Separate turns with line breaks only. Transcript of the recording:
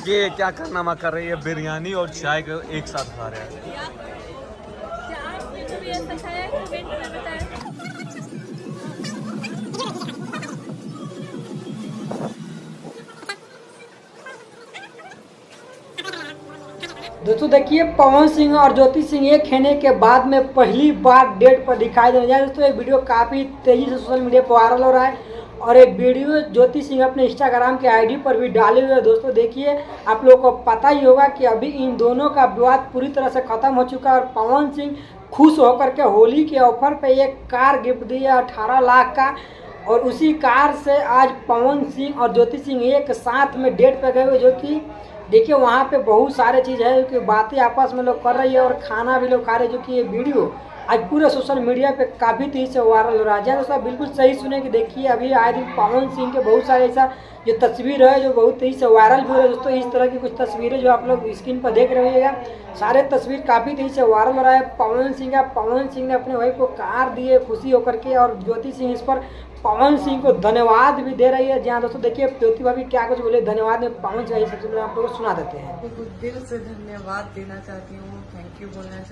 ये क्या कारनामा कर रही है, बिरयानी और चाय को एक साथ खा रहे हैं।
दोस्तों देखिए, पवन सिंह और ज्योति सिंह ये खेने के बाद में पहली बार डेट पर दिखाई दे रहा है। दोस्तों ये वीडियो काफ़ी तेज़ी से सोशल मीडिया पर वायरल हो रहा है और ये वीडियो ज्योति सिंह अपने इंस्टाग्राम के आईडी पर भी डाले हुए हैं। दोस्तों देखिए, आप लोगों को पता ही होगा कि अभी इन दोनों का विवाद पूरी तरह से ख़त्म हो चुका है और पवन सिंह खुश होकर के होली के ऑफर पे एक कार गिफ्ट दिया 18 लाख का, और उसी कार से आज पवन सिंह और ज्योति सिंह एक साथ में डेट पे गए हुए, जो कि देखिए वहाँ पे बहुत सारे चीज़ है कि बातें आपस में लोग कर रही है और खाना भी लोग खा रहे हैं, जो कि ये वीडियो आज पूरे सोशल मीडिया पे काफ़ी तेज़ी से वायरल हो रहा है। दोस्तों बिल्कुल सही सुने कि देखिए अभी आए दिन पवन सिंह के बहुत सारे ऐसा जो तस्वीर है जो बहुत तेज़ी से वायरल भी हो रहा है। दोस्तों इस तरह की कुछ तस्वीरें जो आप लोग स्क्रीन पर देख रहे होइएगा, सारे तस्वीर काफ़ी तेज़ी से वायरल हो रहा है। पवन सिंह ने अपने भाई को कार दिए खुशी होकर के, और ज्योति सिंह इस पर पवन सिंह को धन्यवाद भी दे रही है। जहाँ दोस्तों देखिए ज्योति भाभी क्या कुछ बोले धन्यवाद में पवन सिंह, सबसे पहले आप लोगों को सुना देते हैं।
दिल से धन्यवाद देना चाहती हूँ, थैंक यू बोलना चाहती हूँ।